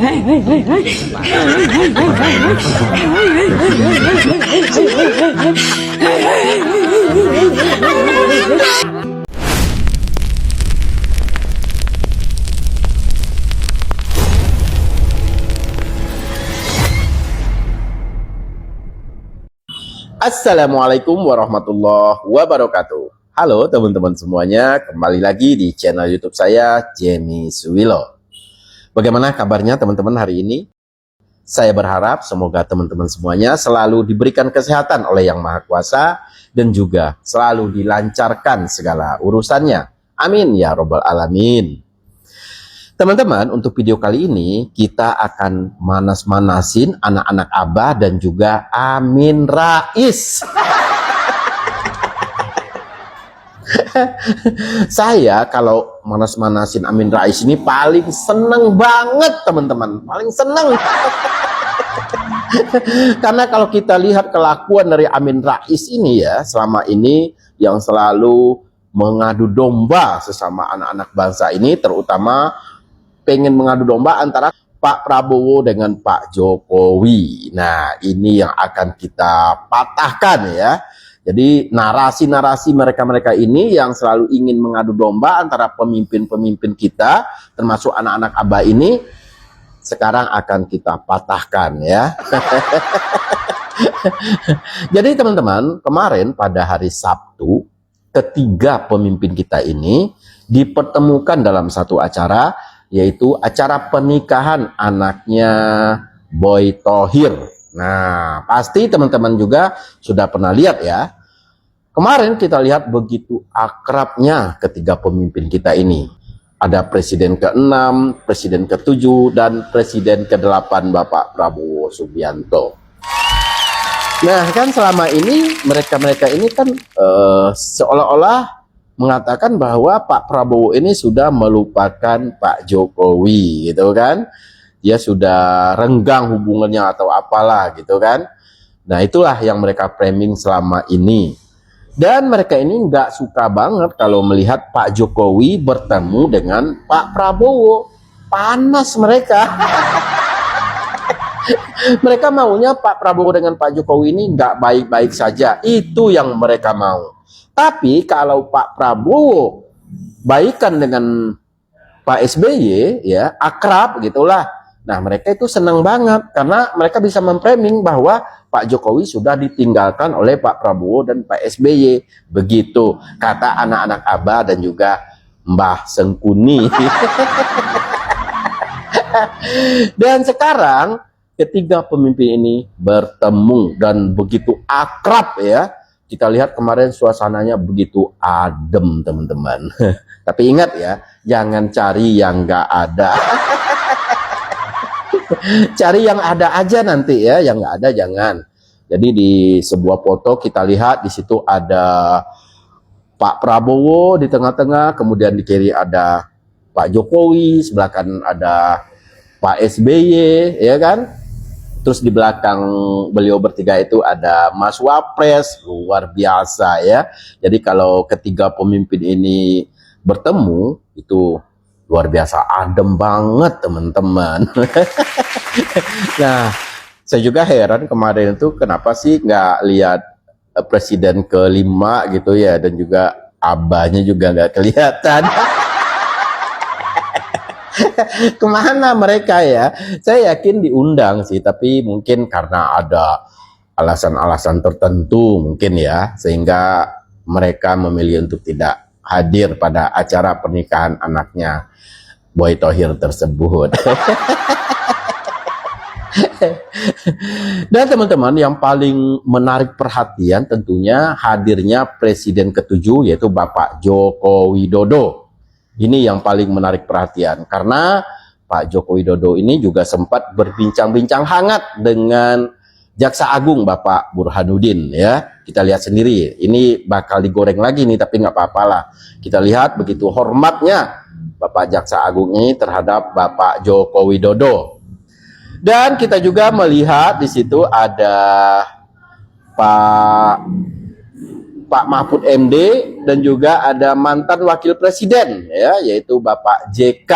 Assalamualaikum warahmatullahi wabarakatuh. Halo teman-teman semuanya, kembali lagi di channel YouTube saya, Jemi Suwilo. Bagaimana kabarnya teman-teman hari ini? Saya berharap semoga teman-teman semuanya selalu diberikan kesehatan oleh Yang Maha Kuasa dan juga selalu dilancarkan segala urusannya. Amin ya robbal alamin. Teman-teman, untuk video kali ini kita akan manas-manasin anak-anak Abah dan juga Amin Rais. Saya kalau manas-manasin Amin Rais ini paling seneng banget teman-teman, paling seneng. Karena kalau kita lihat kelakuan dari Amin Rais ini ya, selama ini yang selalu mengadu domba sesama anak-anak bangsa ini, terutama pengen mengadu domba antara Pak Prabowo dengan Pak Jokowi. Nah, ini yang akan kita patahkan ya. Jadi narasi-narasi mereka-mereka ini yang selalu ingin mengadu domba antara pemimpin-pemimpin kita, termasuk anak-anak Abah ini, sekarang akan kita patahkan ya. Jadi teman-teman, kemarin pada hari Sabtu, ketiga pemimpin kita ini dipertemukan dalam satu acara, yaitu acara pernikahan anaknya Boy Thohir. Nah, pasti teman-teman juga sudah pernah lihat ya. Kemarin kita lihat begitu akrabnya ketiga pemimpin kita ini. Ada Presiden ke-6, Presiden ke-7, dan Presiden ke-8 Bapak Prabowo Subianto. Nah, kan selama ini mereka-mereka ini kan seolah-olah mengatakan bahwa Pak Prabowo ini sudah melupakan Pak Jokowi gitu kan. Dia sudah renggang hubungannya atau apalah gitu kan. Nah, itulah yang mereka framing selama ini. Dan mereka ini nggak suka banget kalau melihat Pak Jokowi bertemu dengan Pak Prabowo. Panas mereka. Mereka maunya Pak Prabowo dengan Pak Jokowi ini nggak baik-baik saja. Itu yang mereka mau. Tapi kalau Pak Prabowo baikan dengan Pak SBY ya, akrab gitulah. Nah, mereka itu senang banget karena mereka bisa memframing bahwa Pak Jokowi sudah ditinggalkan oleh Pak Prabowo dan Pak SBY. Begitu kata anak-anak Abah dan juga Mbah Sengkuni. Dan sekarang ketiga pemimpin ini bertemu dan begitu akrab ya. Kita lihat kemarin suasananya begitu adem teman-teman. Tapi ingat ya, jangan cari yang nggak ada. Cari yang ada aja nanti ya, yang nggak ada jangan. Jadi di sebuah foto kita lihat di situ ada Pak Prabowo di tengah-tengah, kemudian di kiri ada Pak Jokowi, sebelah kanan ada Pak SBY, ya kan? Terus di belakang beliau bertiga itu ada Mas Wapres, luar biasa ya. Jadi kalau ketiga pemimpin ini bertemu, itu luar biasa adem banget teman-teman. Nah, saya juga heran kemarin itu kenapa sih nggak lihat Presiden ke-5 gitu ya, dan juga abahnya juga nggak kelihatan. Kemana mereka ya? Saya yakin diundang sih, tapi mungkin karena ada alasan-alasan tertentu mungkin ya, sehingga mereka memilih untuk tidak hadir pada acara pernikahan anaknya Boy Thohir tersebut. Dan teman-teman, yang paling menarik perhatian tentunya hadirnya Presiden ke-7, yaitu Bapak Joko Widodo. Ini yang paling menarik perhatian karena Pak Joko Widodo ini juga sempat berbincang-bincang hangat dengan Jaksa Agung Bapak Burhanuddin ya. Kita lihat sendiri, ini bakal digoreng lagi nih, tapi nggak apa-apa lah. Kita lihat begitu hormatnya Bapak Jaksa Agung ini terhadap Bapak Joko Widodo. Dan kita juga melihat di situ ada Pak Mahfud MD dan juga ada mantan wakil presiden ya, yaitu Bapak JK.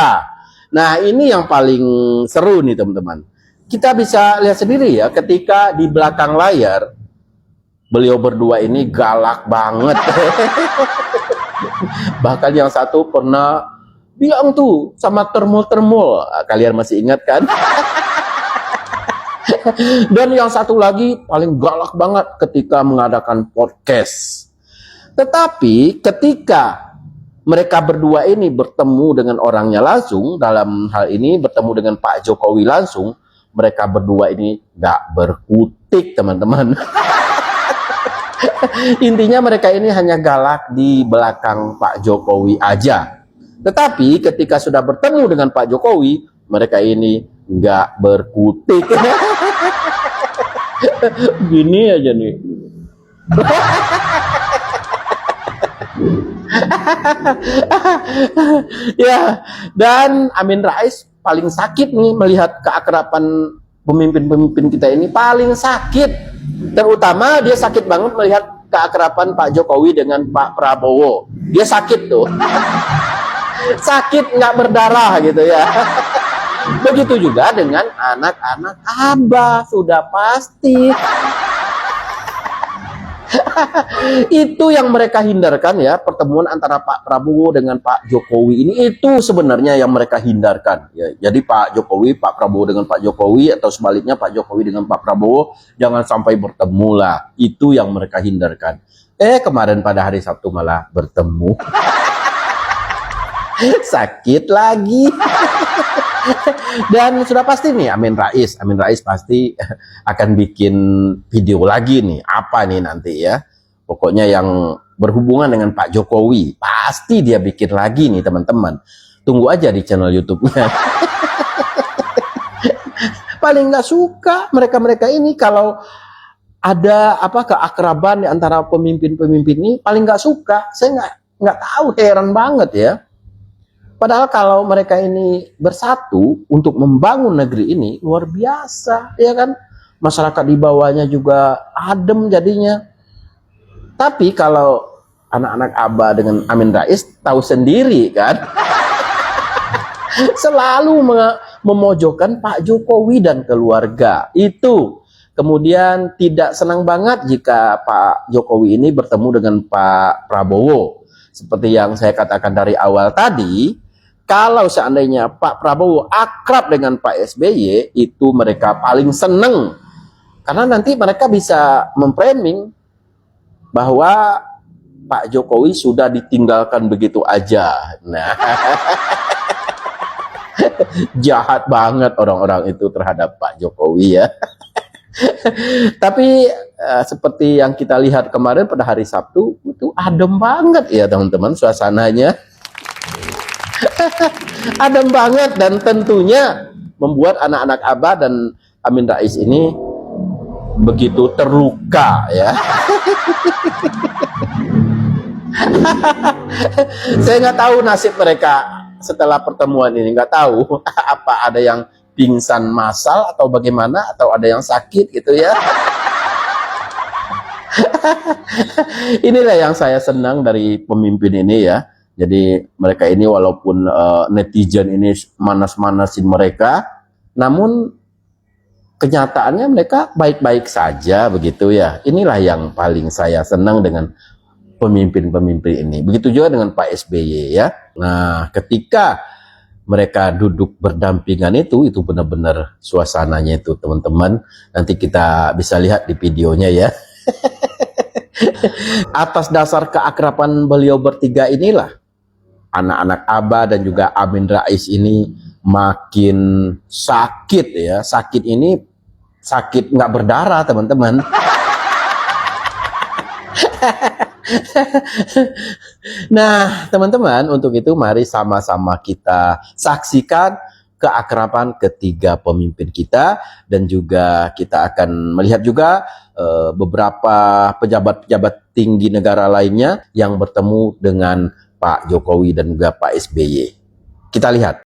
Nah, ini yang paling seru nih teman-teman. Kita bisa lihat sendiri ya, ketika di belakang layar, beliau berdua ini galak banget. Bahkan yang satu pernah bilang tuh sama termul-termul. Kalian masih ingat kan? Dan yang satu lagi paling galak banget ketika mengadakan podcast. Tetapi ketika mereka berdua ini bertemu dengan orangnya langsung, dalam hal ini bertemu dengan Pak Jokowi langsung, mereka berdua ini gak berkutik teman-teman. Intinya mereka ini hanya galak di belakang Pak Jokowi aja. Tetapi ketika sudah bertemu dengan Pak Jokowi, mereka ini nggak berkutik. Gini aja nih. Ya, dan Amin Rais paling sakit nih melihat keakraban pemimpin-pemimpin kita ini, paling sakit. Terutama dia sakit banget melihat keakraban Pak Jokowi dengan Pak Prabowo. Dia sakit tuh. Sakit nggak berdarah gitu ya. Begitu juga dengan anak-anak Abah, sudah pasti. Itu yang mereka hindarkan ya, pertemuan antara Pak Prabowo dengan Pak Jokowi ini, itu sebenarnya yang mereka hindarkan ya. Jadi Pak Jokowi, Pak Prabowo dengan Pak Jokowi, atau sebaliknya Pak Jokowi dengan Pak Prabowo, jangan sampai bertemu lah. Itu yang mereka hindarkan. Kemarin pada hari Sabtu malah bertemu. Sakit lagi. Dan sudah pasti nih Amin Rais pasti akan bikin video lagi nih, apa nih nanti ya, pokoknya yang berhubungan dengan Pak Jokowi pasti dia bikin lagi nih teman-teman, tunggu aja di channel YouTube-nya. Paling nggak suka mereka ini kalau ada apa keakraban di antara pemimpin-pemimpin ini, paling nggak suka. Saya nggak tahu, heran banget ya. Padahal kalau mereka ini bersatu untuk membangun negeri ini, luar biasa, ya kan? Masyarakat di bawahnya juga adem jadinya. Tapi kalau anak-anak Abah dengan Amin Rais tahu sendiri kan, selalu memojokkan Pak Jokowi dan keluarga. Itu kemudian tidak senang banget jika Pak Jokowi ini bertemu dengan Pak Prabowo. Seperti yang saya katakan dari awal tadi, kalau seandainya Pak Prabowo akrab dengan Pak SBY, itu mereka paling seneng. Karena nanti mereka bisa memframing bahwa Pak Jokowi sudah ditinggalkan begitu aja. Nah, jahat banget orang-orang itu terhadap Pak Jokowi ya. Tapi seperti yang kita lihat kemarin pada hari Sabtu, itu adem banget ya teman-teman suasananya. Adem banget, dan tentunya membuat anak-anak Abah dan Amin Rais ini begitu terluka ya. Saya nggak tahu nasib mereka setelah pertemuan ini, nggak tahu apa ada yang pingsan massal atau bagaimana, atau ada yang sakit gitu ya. Inilah yang saya senang dari pemimpin ini ya. Jadi mereka ini walaupun netizen ini manas-manasin mereka, namun kenyataannya mereka baik-baik saja begitu ya. Inilah yang paling saya senang dengan pemimpin-pemimpin ini. Begitu juga dengan Pak SBY ya. Nah, ketika mereka duduk berdampingan itu benar-benar suasananya itu teman-teman. Nanti kita bisa lihat di videonya ya. Atas dasar keakraban beliau bertiga inilah, anak-anak Abah dan juga Amin Rais ini makin sakit ya. Sakit ini sakit nggak berdarah teman-teman. Nah teman-teman, untuk itu mari sama-sama kita saksikan keakraban ketiga pemimpin kita, dan juga kita akan melihat juga beberapa pejabat-pejabat tinggi negara lainnya yang bertemu dengan Pak Jokowi dan juga Pak SBY. Kita lihat.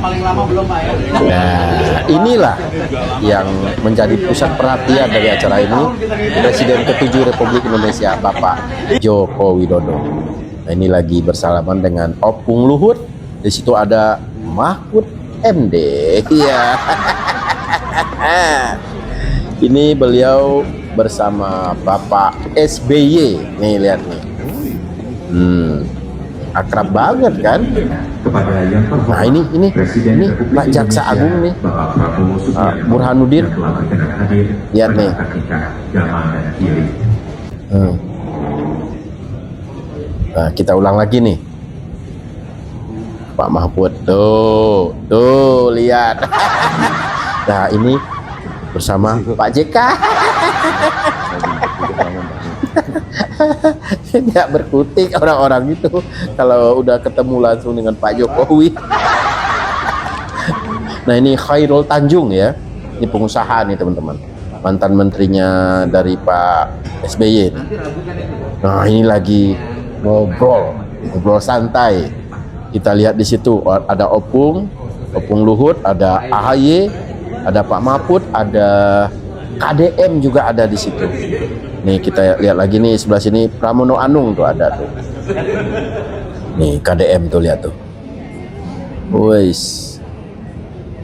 paling lama belum Pak ya? Nah, inilah yang menjadi pusat perhatian dari acara ini, Presiden ke-7 Republik Indonesia, Bapak Joko Widodo. Nah, ini lagi bersalaman dengan Opung Luhut. Di situ ada Mahfud MD. Iya. Ini beliau bersama Bapak SBY. Nih lihat nih. Akrab banget kan? Nah ini Pak Jaksa Agung nih, Burhanuddin. Lihat nih. Nah, kita ulang lagi nih. Pak Mahfud tuh lihat. Nah ini bersama Pak JK. Nggak berkutik orang-orang itu kalau udah ketemu langsung dengan Pak Jokowi. Nah ini Khairul Tanjung ya, ini pengusaha nih teman-teman, mantan menterinya dari Pak SBY. Nah ini lagi ngobrol santai. Kita lihat di situ ada Opung Luhut, ada AHY, ada Pak Mahfud, ada KDM juga ada di situ. Nih kita lihat lagi nih sebelah sini Pramono Anung tuh ada tuh. Nih KDM tuh lihat tuh. Wis.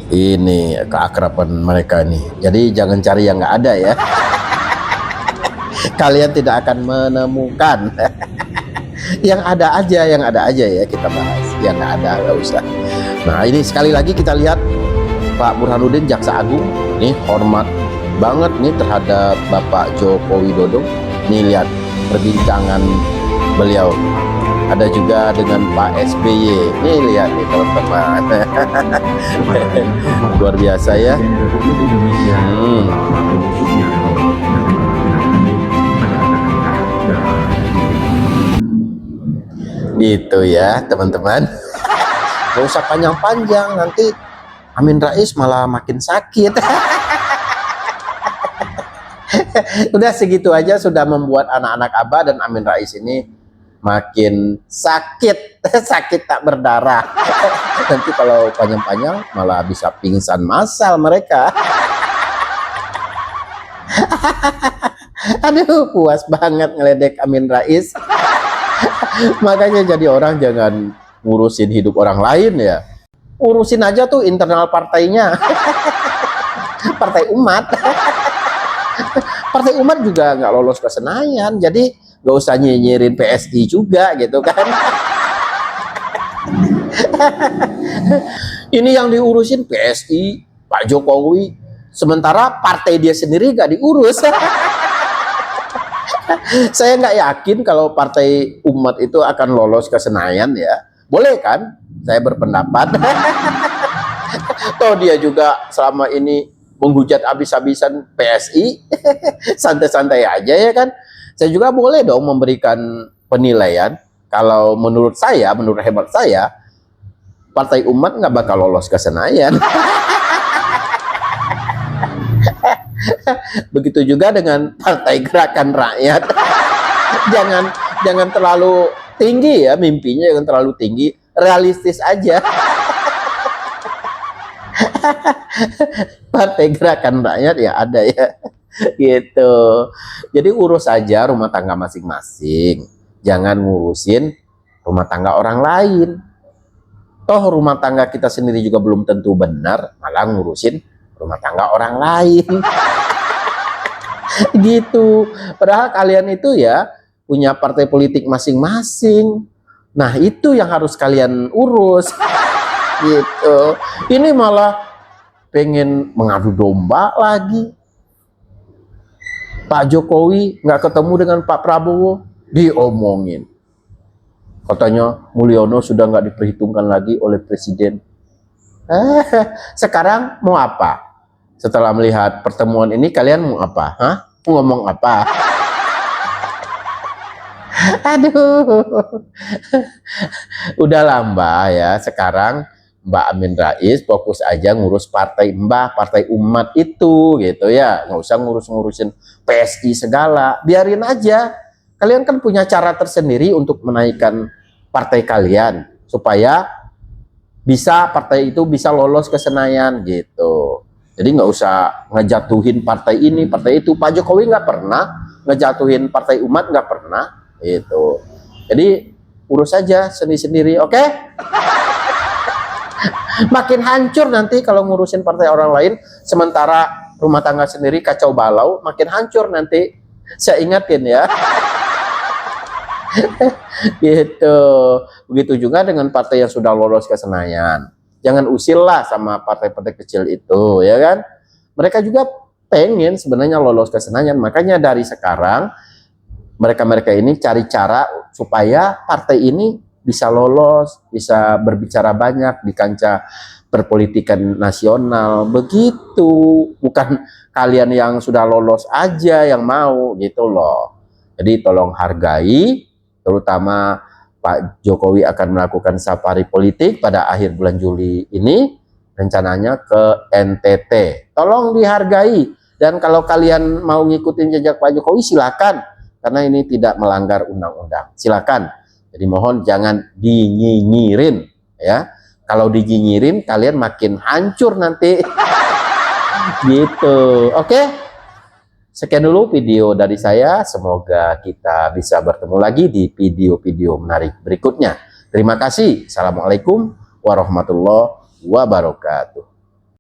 Ini keakraban mereka nih. Jadi jangan cari yang nggak ada ya. Kalian tidak akan menemukan. Yang ada aja ya kita bahas. Yang nggak ada nggak usah. Nah ini sekali lagi kita lihat Pak Burhanuddin Jaksa Agung. Nih hormat banget nih terhadap Bapak Joko Widodo. Nih lihat perbincangan beliau. Ada juga dengan Pak SBY. Nih lihat nih teman-teman. Luar biasa ya. Gitu ya teman-teman. Gak usah panjang-panjang, nanti Amin Rais malah makin sakit. Udah segitu aja sudah membuat anak-anak Abah dan Amin Rais ini makin sakit. Sakit tak berdarah. Nanti kalau panjang-panjang malah bisa pingsan massal mereka. Aduh puas banget ngeledek Amin Rais. Makanya jadi orang jangan ngurusin hidup orang lain ya. Urusin aja tuh internal partainya. Partai Umat. Partai Umat juga nggak lolos ke Senayan, jadi nggak usah nyinyirin PSI juga gitu kan. Ini yang diurusin PSI, Pak Jokowi, sementara partai dia sendiri nggak diurus. Saya nggak yakin kalau Partai Umat itu akan lolos ke Senayan ya. Boleh kan? Saya berpendapat. Toh dia juga selama ini menghujat habis-habisan PSI. Santai-santai aja ya kan. Saya juga boleh dong memberikan penilaian. Kalau menurut saya, menurut hemat saya, Partai Umat nggak bakal lolos ke Senayan. Begitu juga dengan Partai Gerakan Rakyat. jangan terlalu tinggi ya mimpinya, jangan terlalu tinggi, realistis aja. Partai Gerakan Rakyat ya ada ya. Gitu. Jadi urus aja rumah tangga masing-masing. Jangan ngurusin rumah tangga orang lain. Toh rumah tangga kita sendiri juga belum tentu benar, malah ngurusin rumah tangga orang lain. Gitu. Padahal kalian itu ya punya partai politik masing-masing. Nah itu yang harus kalian urus. Gitu. Ini malah pengen mengadu domba lagi. Pak Jokowi nggak ketemu dengan Pak Prabowo, diomongin. Katanya Mulyono sudah nggak diperhitungkan lagi oleh Presiden. Sekarang mau apa? Setelah melihat pertemuan ini kalian mau apa? Hah? Mau ngomong apa? Aduh. Udahlah Mbak ya, sekarang Mbak Amin Rais fokus aja ngurus partai Mbak, Partai Umat itu gitu ya. Nggak usah ngurus-ngurusin PSI segala. Biarin aja. Kalian kan punya cara tersendiri untuk menaikkan partai kalian supaya bisa partai itu bisa lolos ke Senayan gitu. Jadi nggak usah ngejatuhin partai ini, partai itu. Pak Jokowi nggak pernah ngejatuhin partai umat, nggak pernah itu. Jadi urus saja sendiri-sendiri, oke? Makin hancur nanti kalau ngurusin partai orang lain, sementara rumah tangga sendiri kacau balau, makin hancur nanti. Saya ingatin ya. Gitu. Begitu juga dengan partai yang sudah lolos ke Senayan. Jangan usil lah sama partai-partai kecil itu, ya kan? Mereka juga pengen sebenarnya lolos ke Senayan. Makanya dari sekarang mereka-mereka ini cari cara supaya partai ini bisa lolos, bisa berbicara banyak di kancah perpolitikan nasional. Begitu. Bukan kalian yang sudah lolos aja yang mau gitu loh. Jadi tolong hargai, terutama Pak Jokowi akan melakukan safari politik pada akhir bulan Juli ini, rencananya ke NTT. Tolong dihargai, dan kalau kalian mau ngikutin jejak Pak Jokowi silakan, karena ini tidak melanggar undang-undang. Silakan. Jadi mohon jangan dinyinyirin ya. Kalau dinyinyirin kalian makin hancur nanti. Gitu. Oke? Sekian dulu video dari saya, semoga kita bisa bertemu lagi di video-video menarik berikutnya. Terima kasih. Assalamualaikum warahmatullahi wabarakatuh.